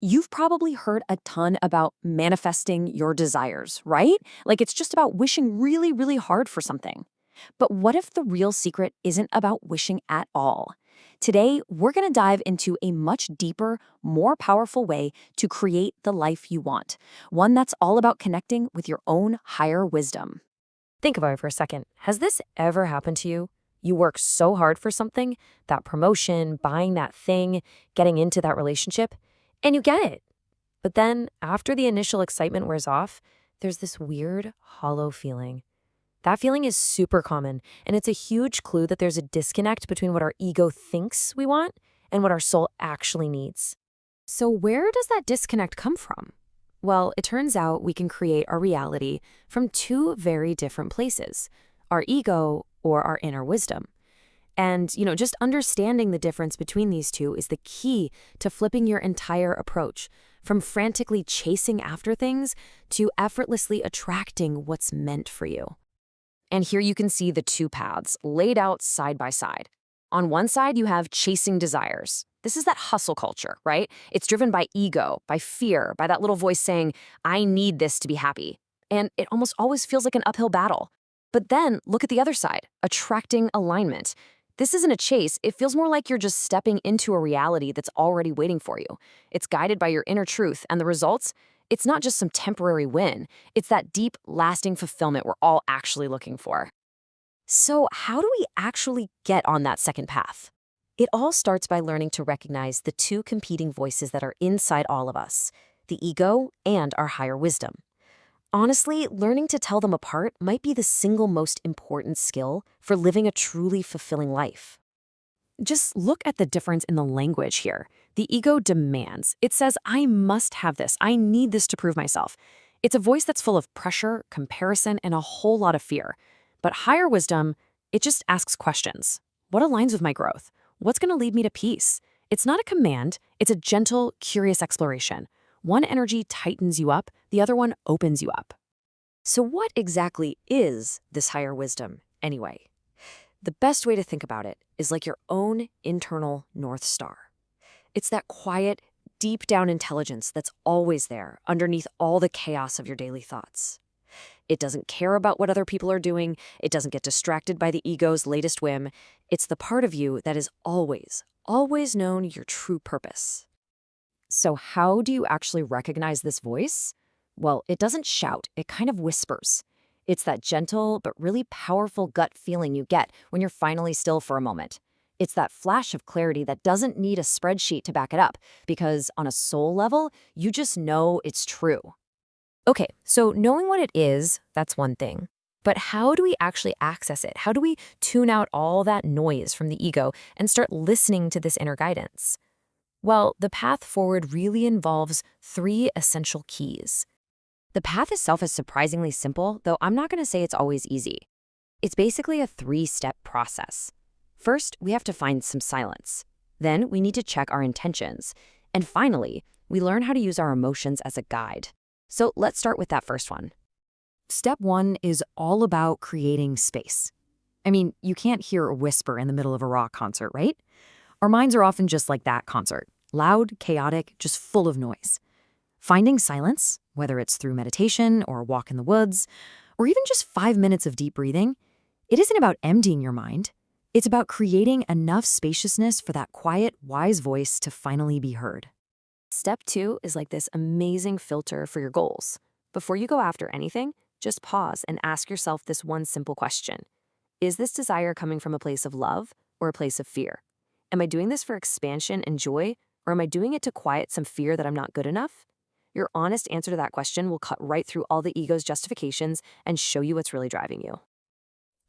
You've probably heard a ton about manifesting your desires, right? Like it's just about wishing really, really hard for something. But what if the real secret isn't about wishing at all? Today, we're going to dive into a much deeper, more powerful way to create the life you want, one that's all about connecting with your own higher wisdom. Think about it for a second. Has this ever happened to you? You work so hard for something, that promotion, buying that thing, getting into that relationship, and you get it. But then, after the initial excitement wears off, there's this weird, hollow feeling. That feeling is super common, and it's a huge clue that there's a disconnect between what our ego thinks we want and what our soul actually needs. So where does that disconnect come from? Well, it turns out we can create our reality from two very different places, our ego or our inner wisdom. And, just understanding the difference between these two is the key to flipping your entire approach, from frantically chasing after things to effortlessly attracting what's meant for you. And here you can see the two paths laid out side by side. On one side, you have chasing desires. This is that hustle culture, right? It's driven by ego, by fear, by that little voice saying, I need this to be happy. And it almost always feels like an uphill battle. But then look at the other side, attracting alignment. This isn't a chase. It feels more like you're just stepping into a reality that's already waiting for you. It's guided by your inner truth, and the results, it's not just some temporary win. It's that deep, lasting fulfillment we're all actually looking for. So how do we actually get on that second path? It all starts by learning to recognize the two competing voices that are inside all of us, the ego and our higher wisdom. Honestly, learning to tell them apart might be the single most important skill for living a truly fulfilling life. Just look at the difference in the language here. The ego demands. It says, I must have this. I need this to prove myself. It's a voice that's full of pressure, comparison, and a whole lot of fear. But higher wisdom, it just asks questions. What aligns with my growth? What's going to lead me to peace? It's not a command. It's a gentle, curious exploration. One energy tightens you up, the other one opens you up. So what exactly is this higher wisdom, anyway? The best way to think about it is like your own internal North Star. It's that quiet, deep down intelligence that's always there, underneath all the chaos of your daily thoughts. It doesn't care about what other people are doing. It doesn't get distracted by the ego's latest whim. It's the part of you that is always, always known your true purpose. So how do you actually recognize this voice? Well, it doesn't shout, it kind of whispers. It's that gentle but really powerful gut feeling you get when you're finally still for a moment. It's that flash of clarity that doesn't need a spreadsheet to back it up, because on a soul level, you just know it's true. Okay, so knowing what it is, that's one thing. But how do we actually access it? How do we tune out all that noise from the ego and start listening to this inner guidance? Well, the path forward really involves three essential keys. The path itself is surprisingly simple, though I'm not going to say it's always easy. It's basically a three-step process. First, we have to find some silence. Then we need to check our intentions. And finally, we learn how to use our emotions as a guide. So let's start with that first one. Step one is all about creating space. I mean, you can't hear a whisper in the middle of a rock concert, right? Our minds are often just like that concert, loud, chaotic, just full of noise. Finding silence, whether it's through meditation or a walk in the woods, or even just 5 minutes of deep breathing, it isn't about emptying your mind. It's about creating enough spaciousness for that quiet, wise voice to finally be heard. Step two is like this amazing filter for your goals. Before you go after anything, just pause and ask yourself this one simple question. Is this desire coming from a place of love or a place of fear? Am I doing this for expansion and joy, or am I doing it to quiet some fear that I'm not good enough? Your honest answer to that question will cut right through all the ego's justifications and show you what's really driving you.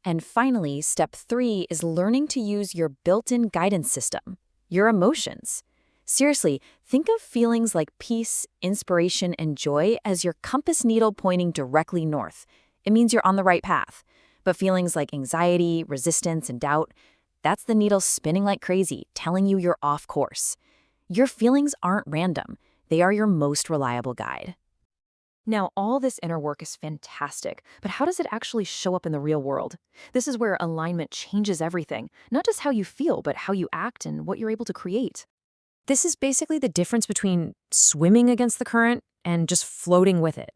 And finally, step three is learning to use your built-in guidance system, your emotions. Seriously, think of feelings like peace, inspiration, and joy as your compass needle pointing directly north. It means you're on the right path. But feelings like anxiety, resistance, and doubt, that's the needle spinning like crazy, telling you you're off course. Your feelings aren't random. They are your most reliable guide. Now, all this inner work is fantastic, but how does it actually show up in the real world? This is where alignment changes everything, not just how you feel, but how you act and what you're able to create. This is basically the difference between swimming against the current and just floating with it.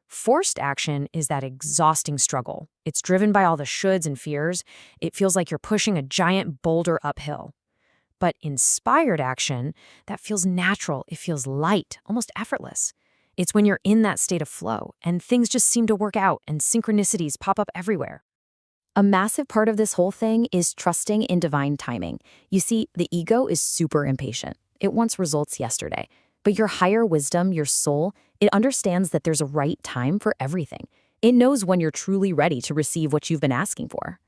Forced action is that exhausting struggle. It's driven by all the shoulds and fears. It feels like you're pushing a giant boulder uphill. But inspired action, that feels natural. It feels light, almost effortless. It's when you're in that state of flow and things just seem to work out and synchronicities pop up everywhere. A massive part of this whole thing is trusting in divine timing. You see, the ego is super impatient. It wants results yesterday. But your higher wisdom, your soul, it understands that there's a right time for everything. It knows when you're truly ready to receive what you've been asking for.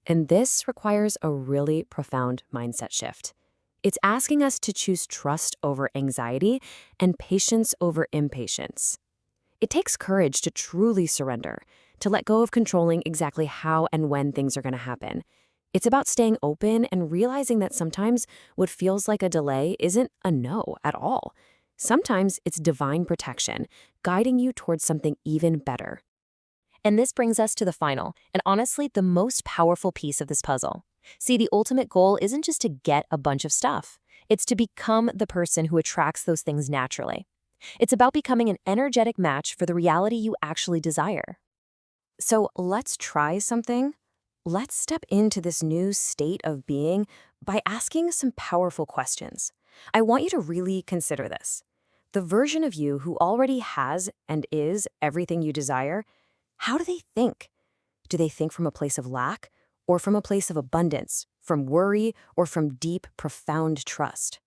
And this requires a really profound mindset shift. It's asking us to choose trust over anxiety and patience over impatience. It takes courage to truly surrender, to let go of controlling exactly how and when things are going to happen. It's about staying open and realizing that sometimes what feels like a delay isn't a no at all. Sometimes it's divine protection, guiding you towards something even better. And this brings us to the final, and honestly, the most powerful piece of this puzzle. See, the ultimate goal isn't just to get a bunch of stuff. It's to become the person who attracts those things naturally. It's about becoming an energetic match for the reality you actually desire. So let's try something. Let's step into this new state of being by asking some powerful questions. I want you to really consider this. The version of you who already has and is everything you desire, how do they think? Do they think from a place of lack or from a place of abundance, from worry or from deep, profound trust?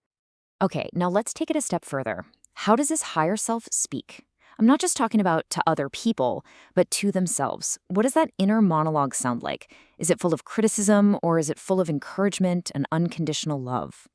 Okay, now let's take it a step further. How does this higher self speak? I'm not just talking about to other people, but to themselves. What does that inner monologue sound like? Is it full of criticism or is it full of encouragement and unconditional love?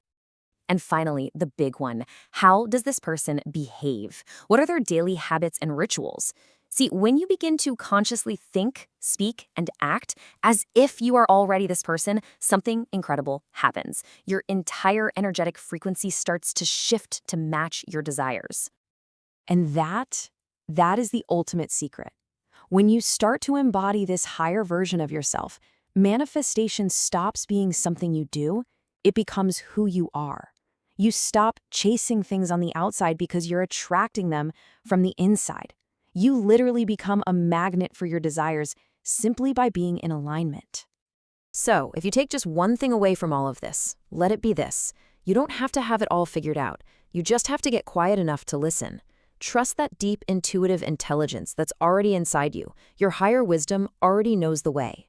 And finally, the big one. How does this person behave? What are their daily habits and rituals? See, when you begin to consciously think, speak, and act as if you are already this person, something incredible happens. Your entire energetic frequency starts to shift to match your desires. And that is the ultimate secret. When you start to embody this higher version of yourself, manifestation stops being something you do, it becomes who you are. You stop chasing things on the outside because you're attracting them from the inside. You literally become a magnet for your desires simply by being in alignment. So, if you take just one thing away from all of this, let it be this. You don't have to have it all figured out. You just have to get quiet enough to listen. Trust that deep intuitive intelligence that's already inside you. Your higher wisdom already knows the way.